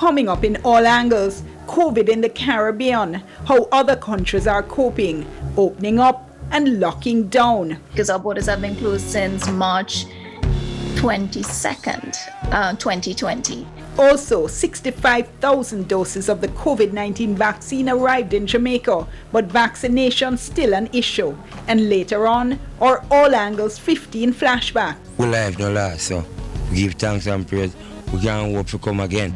Coming up in all angles, COVID in the Caribbean, how other countries are coping, opening up and locking down. Because our borders have been closed since March 22nd, 2020. Also, 65,000 doses of the COVID-19 vaccine arrived in Jamaica, but vaccination still an issue. And later on, our All Angles 15 flashback. We life no last, so we give thanks and praise. We can't hope to come again.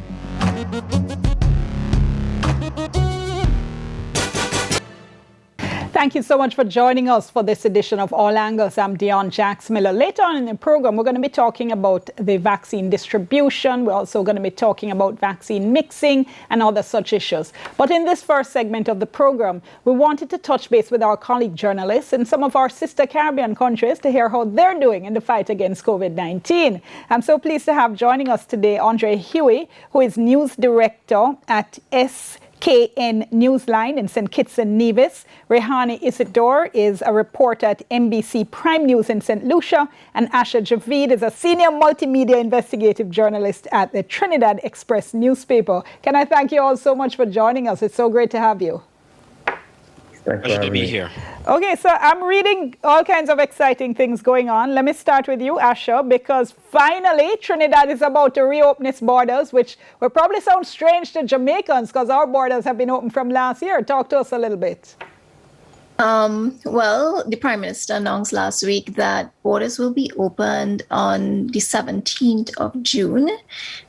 Thank you so much for joining us for this edition of All Angles. I'm Dion Jax Miller. Later on in the program, we're going to be talking about the vaccine distribution. We're also going to be talking about vaccine mixing and other such issues. But in this first segment of the program, we wanted to touch base with our colleague journalists in some of our sister Caribbean countries to hear how they're doing in the fight against COVID-19. I'm so pleased to have joining us today Andre Huey, who is news director at KN Newsline in St. Kitts and Nevis. Rehani Isidore is a reporter at NBC Prime News in St. Lucia. And Asha Javid is a senior multimedia investigative journalist at the Trinidad Express newspaper. Can I thank you all so much for joining us? It's so great to have you. Pleasure to be here. Okay, so I'm reading all kinds of exciting things going on. Let me start with you, Asha, because finally Trinidad is about to reopen its borders, which will probably sound strange to Jamaicans because our borders have been open from last year. Talk to us a little bit. Well, the Prime Minister announced last week that borders will be opened on the 17th of June.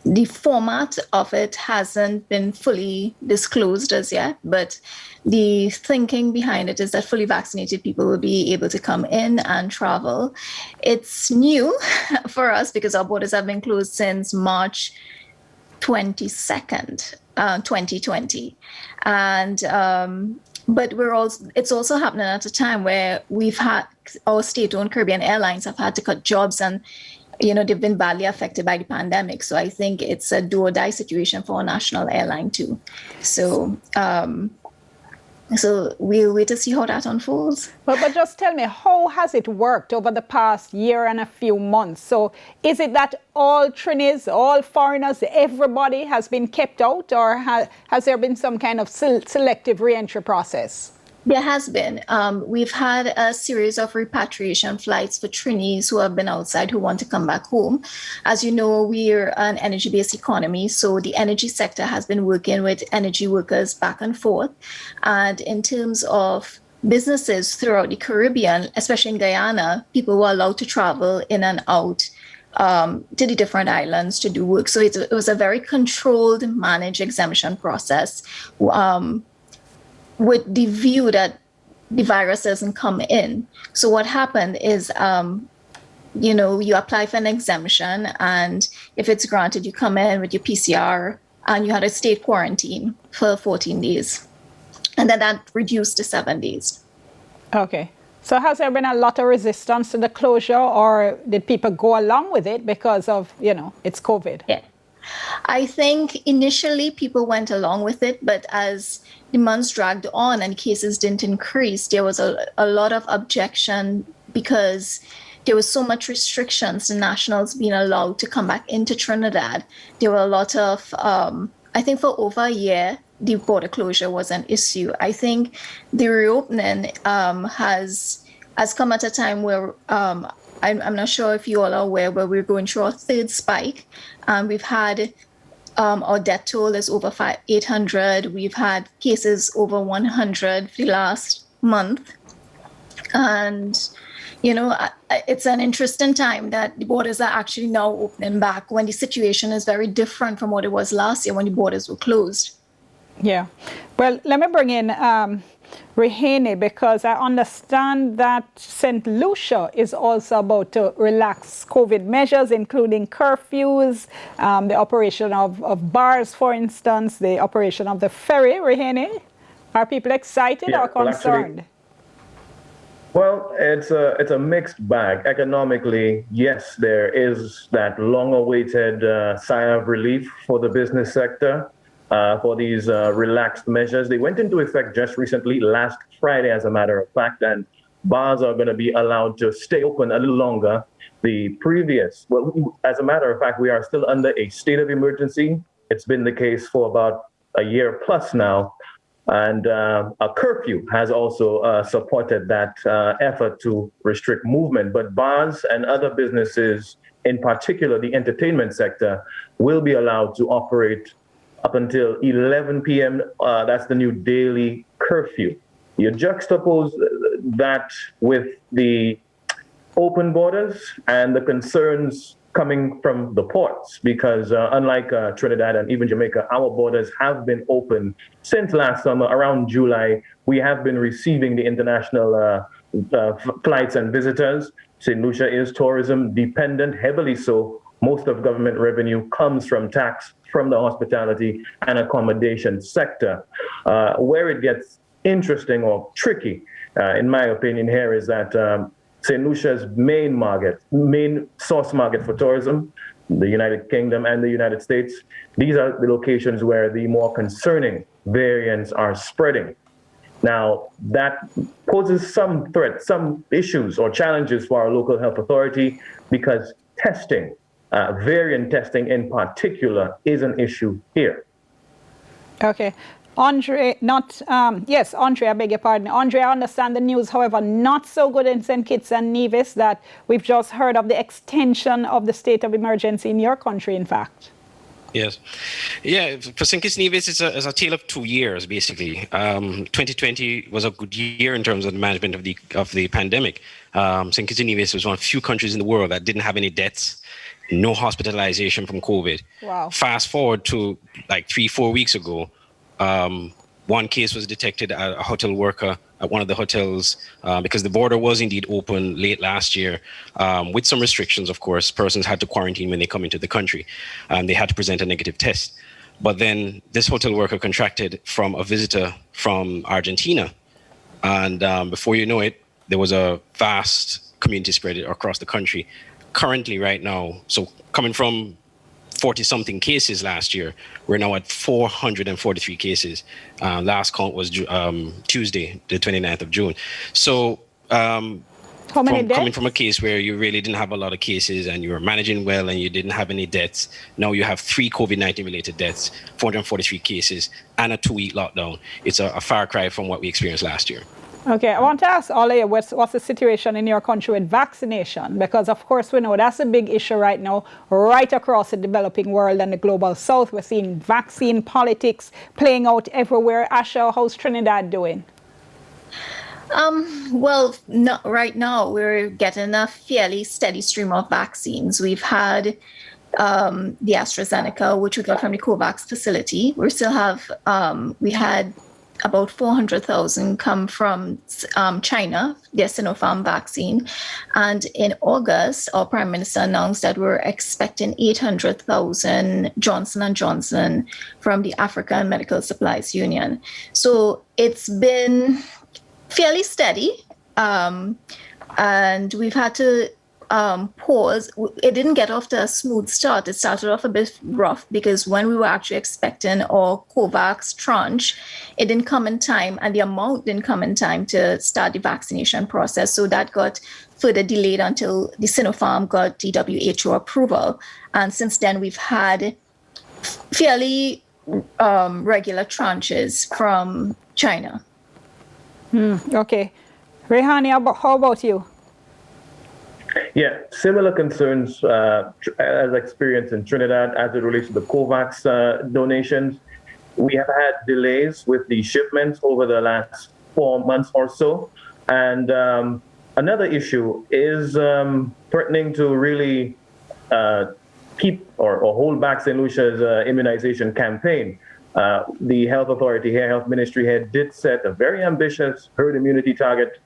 The format of it hasn't been fully disclosed as yet, but the thinking behind it is that fully vaccinated people will be able to come in and travel. It's new for us because our borders have been closed since March 22nd, 2020. And but it's also happening at a time where we've had our state-owned Caribbean airlines have had to cut jobs and, they've been badly affected by the pandemic. So I think it's a do or die situation for our national airline too. So we'll wait to see how that unfolds. But just tell me, how has it worked over the past year and a few months? So is it that all Trinis, all foreigners, everybody has been kept out, or has there been some kind of selective re-entry process? There has been. We've had a series of repatriation flights for Trinis who have been outside who want to come back home. As you know, we're an energy-based economy, so the energy sector has been working with energy workers back and forth. And in terms of businesses throughout the Caribbean, especially in Guyana, people were allowed to travel in and out to the different islands to do work. So it was a very controlled, managed exemption process. With the view that the virus doesn't come in. So what happened is, you apply for an exemption, and if it's granted, you come in with your PCR, and you had a state quarantine for 14 days. And then that reduced to 7 days. Okay. So has there been a lot of resistance to the closure, or did people go along with it because of, it's COVID? Yeah. I think initially people went along with it, but as the months dragged on and cases didn't increase, there was a lot of objection because there was so much restrictions to nationals being allowed to come back into Trinidad. There were a lot of, I think for over a year, the border closure was an issue. I think the reopening has come at a time where I'm not sure if you all are aware, but we're going through our third spike. We've had our death toll is over 800. We've had cases over 100 for the last month. And, it's an interesting time that the borders are actually now opening back when the situation is very different from what it was last year when the borders were closed. Yeah. Well, let me bring in Rehane, because I understand that St. Lucia is also about to relax COVID measures, including curfews, the operation of bars, for instance, the operation of the ferry. Rehane, are people excited or concerned? Well, it's a mixed bag. Economically, yes, there is that long-awaited sigh of relief for the business sector. For these relaxed measures. They went into effect just recently, last Friday, as a matter of fact, and bars are going to be allowed to stay open a little longer. As a matter of fact, we are still under a state of emergency It's been the case for about a year plus now. And a curfew has also supported that effort to restrict movement. But bars and other businesses, in particular the entertainment sector, will be allowed to operate up until 11 p.m. That's the new daily curfew. You juxtapose that with the open borders and the concerns coming from the ports, because unlike Trinidad and even Jamaica, our borders have been open since last summer. Around July, we have been receiving the international flights and visitors. St. Lucia is tourism dependent, heavily so. Most of government revenue comes from tax from the hospitality and accommodation sector. Where it gets interesting or tricky, in my opinion here, is that St. Lucia's main source market for tourism, the United Kingdom and the United States, these are the locations where the more concerning variants are spreading. Now, that poses some threats, some issues or challenges for our local health authority, because testing, variant testing in particular, is an issue here. Okay. Andre, Andre, I beg your pardon. Andre, I understand the news, however, not so good in St. Kitts and Nevis, that we've just heard of the extension of the state of emergency in your country, in fact. Yes. Yeah, for St. Kitts and Nevis, it's a tale of 2 years, basically. 2020 was a good year in terms of the management of the pandemic. St. Kitts and Nevis was one of the few countries in the world that didn't have any deaths, no hospitalization from COVID. Wow. Fast forward to like 3-4 weeks ago, one case was detected at a hotel worker at one of the hotels, because the border was indeed open late last year, with some restrictions, of course. Persons had to quarantine when they come into the country. They had to present a negative test. But then this hotel worker contracted from a visitor from Argentina. And before you know it, there was a vast community spread across the country. Currently, right now, so coming from 40-something cases last year, we're now at 443 cases. Last count was Tuesday, the 29th of June. So How many deaths? Coming from a case where you really didn't have a lot of cases and you were managing well and you didn't have any deaths, now you have 3 COVID-19 related deaths, 443 cases, and a 2-week lockdown. It's a far cry from what we experienced last year. Okay, I want to ask Ole, what's the situation in your country with vaccination? Because, of course, we know that's a big issue right now, right across the developing world and the global south. We're seeing vaccine politics playing out everywhere. Asha, how's Trinidad doing? Well, not right now. We're getting a fairly steady stream of vaccines. We've had the AstraZeneca, which we got from the COVAX facility. We still have, we had about 400,000 come from China, their Sinopharm vaccine. And in August, our Prime Minister announced that we're expecting 800,000 Johnson & Johnson from the African Medical Supplies Union. So it's been fairly steady. And we've had to pause. It didn't get off to a smooth start. It started off a bit rough because when we were actually expecting our COVAX tranche, it didn't come in time and the amount didn't come in time to start the vaccination process. So that got further delayed until the Sinopharm got the WHO approval. And since then, we've had fairly regular tranches from China. Okay. Rehani, how about you? Yeah, similar concerns as experienced in Trinidad as it relates to the COVAX donations. We have had delays with the shipments over the last 4 months or so. And another issue is threatening to really keep or hold back St. Lucia's immunization campaign. The health authority here, health ministry here, did set a very ambitious herd immunity target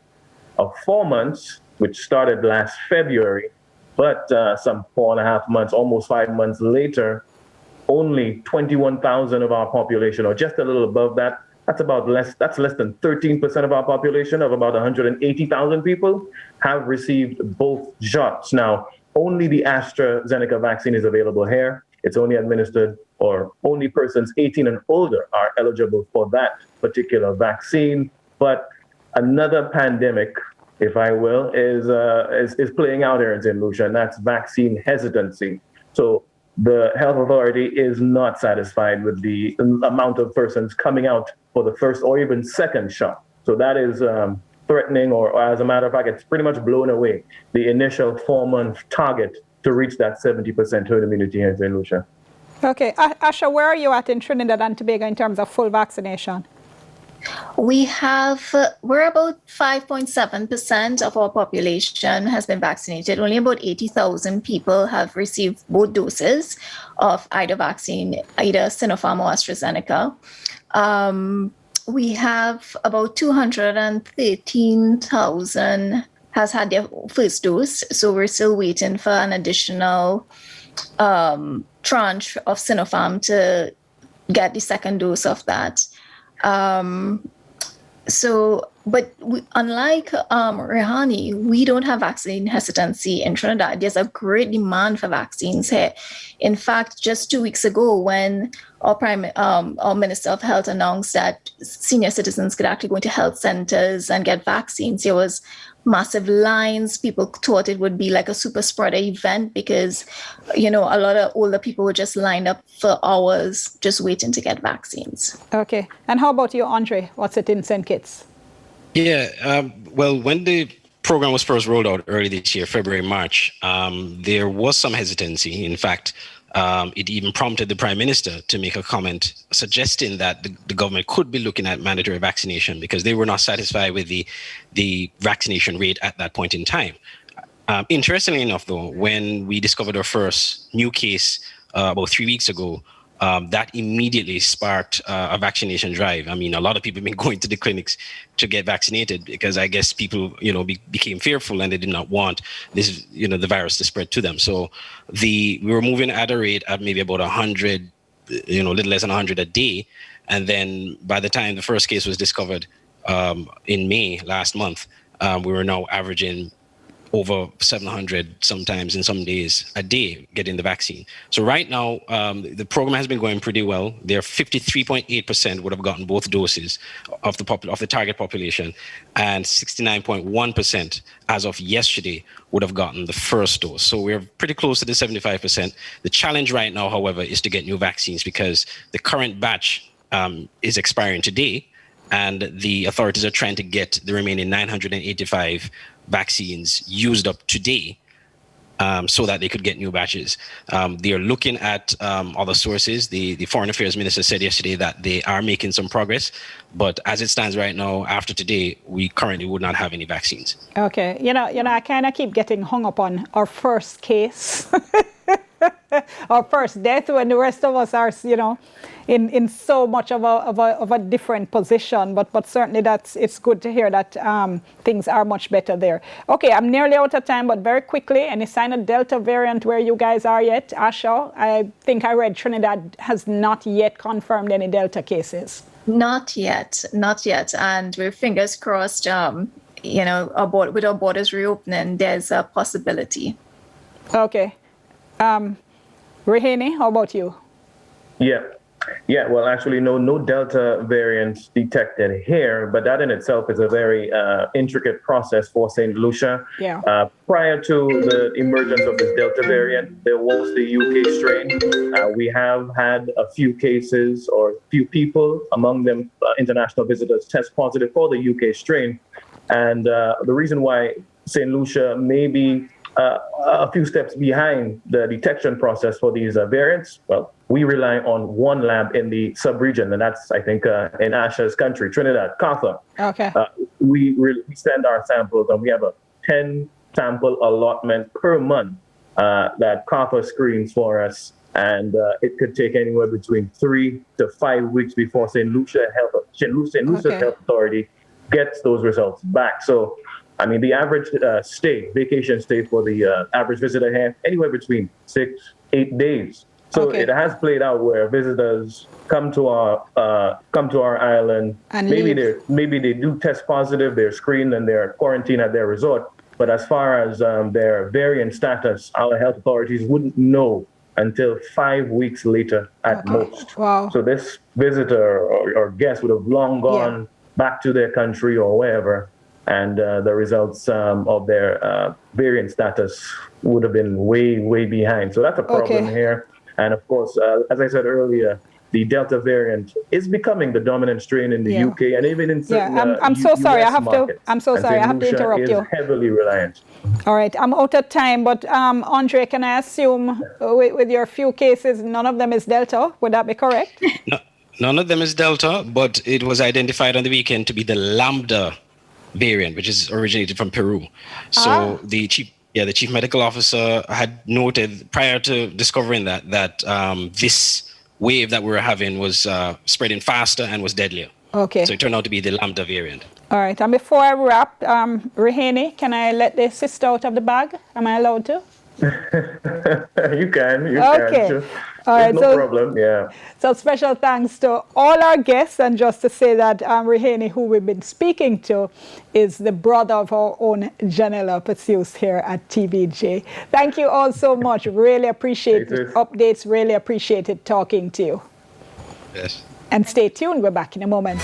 of 4 months, which started last February, but some 4.5 months, almost 5 months later, only 21,000 of our population, or just a little above that, that's less than 13% of our population of about 180,000 people have received both shots. Now, only the AstraZeneca vaccine is available here. It's only administered, or only persons 18 and older are eligible for that particular vaccine. But another pandemic, if I will, is playing out here in St. Lucia, and that's vaccine hesitancy. So the health authority is not satisfied with the amount of persons coming out for the first or even second shot. So that is threatening, or as a matter of fact, it's pretty much blown away the initial 4-month target to reach that 70% herd immunity here in St. Lucia. Okay, Asha, where are you at in Trinidad and Tobago in terms of full vaccination? We're about 5.7% of our population has been vaccinated. Only about 80,000 people have received both doses of either vaccine, either Sinopharm or AstraZeneca. We have about 213,000 has had their first dose. So we're still waiting for an additional tranche of Sinopharm to get the second dose of that. Unlike Rehani, we don't have vaccine hesitancy in Trinidad. There's a great demand for vaccines here. In fact, just 2 weeks ago, when our Minister of Health announced that senior citizens could actually go into health centers and get vaccines, there was massive lines. People thought it would be like a super spreader event because, a lot of older people were just lined up for hours just waiting to get vaccines. Okay. And how about you, Andre? What's it in St. Kitts? Yeah, well, when the program was first rolled out early this year, February, March, there was some hesitancy. In fact, it even prompted the Prime Minister to make a comment suggesting that the government could be looking at mandatory vaccination because they were not satisfied with the vaccination rate at that point in time. Interestingly enough, though, when we discovered our first new case about 3 weeks ago, that immediately sparked a vaccination drive. I mean, a lot of people have been going to the clinics to get vaccinated because I guess people, became fearful and they did not want this, the virus to spread to them. So we were moving at a rate of maybe about 100, a little less than 100 a day. And then by the time the first case was discovered in May last month, we were now averaging over 700 sometimes in some days a day getting the vaccine. So right now, the program has been going pretty well. There 53.8% would have gotten both doses of the target population, and 69.1% as of yesterday would have gotten the first dose. So we're pretty close to the 75%. The challenge right now, however, is to get new vaccines because the current batch is expiring today, and the authorities are trying to get the remaining 985 vaccines used up today so that they could get new batches. They are looking at other sources. The Foreign Affairs Minister said yesterday that they are making some progress, but as it stands right now, after today, we currently would not have any vaccines. Okay, I kind of keep getting hung up on our first case, our first death, when the rest of us are, in so much of a different position. But certainly it's good to hear that things are much better there. Okay, I'm nearly out of time, but very quickly, any sign of Delta variant where you guys are yet? Asha, I think I read Trinidad has not yet confirmed any Delta cases. Not yet. And we're fingers crossed, with our borders reopening, there's a possibility. Okay. Rehani, how about you? Yeah, well, actually, no Delta variants detected here, but that in itself is a very intricate process for St. Lucia. Yeah. Prior to the emergence of this Delta variant, there was the UK strain. We have had a few cases or a few people, among them international visitors, test positive for the UK strain. And the reason why St. Lucia may be a few steps behind the detection process for these variants, well, we rely on one lab in the sub-region, and that's, I think, in Asha's country, Trinidad, CARTHA. Okay. We send our samples, and we have a 10-sample allotment per month that CARTHA screens for us, and it could take anywhere between 3 to 5 weeks before St. Lucia's Health Authority gets those results back. So, I mean, the average vacation stay for the average visitor here, anywhere between 6-8 days. So It has played out where visitors come to our island. And maybe they do test positive, they're screened and they're quarantined at their resort. But as far as their variant status, our health authorities wouldn't know until 5 weeks later at most. Wow. So this visitor or guest would have long gone back to their country or wherever, and the results of their variant status would have been way, way behind. So that's a problem here. And of course, as I said earlier, the Delta variant is becoming the dominant strain in the Yeah. UK and even in certain I'm so sorry. US I have to. markets. I'm so And sorry. I have to St. Lucia interrupt is you. heavily reliant. All right, I'm out of time, but Andre, can I assume with your few cases, none of them is Delta? Would that be correct? No, none of them is Delta, but it was identified on the weekend to be the Lambda variant, which is originated from Peru. So the chief medical officer had noted prior to discovering that this wave that we were having was spreading faster and was deadlier. Okay. So it turned out to be the Lambda variant. All right, and before I wrap, Raheni, can I let the sister out of the bag? Am I allowed to? You can. Okay. Sure. All right, no problem. Yeah. So special thanks to all our guests, and just to say that Raheni, who we've been speaking to, is the brother of our own Janella Pursues here at TVJ. Thank you all so much. Really appreciate the updates. Really appreciated talking to you. Yes. And stay tuned. We're back in a moment.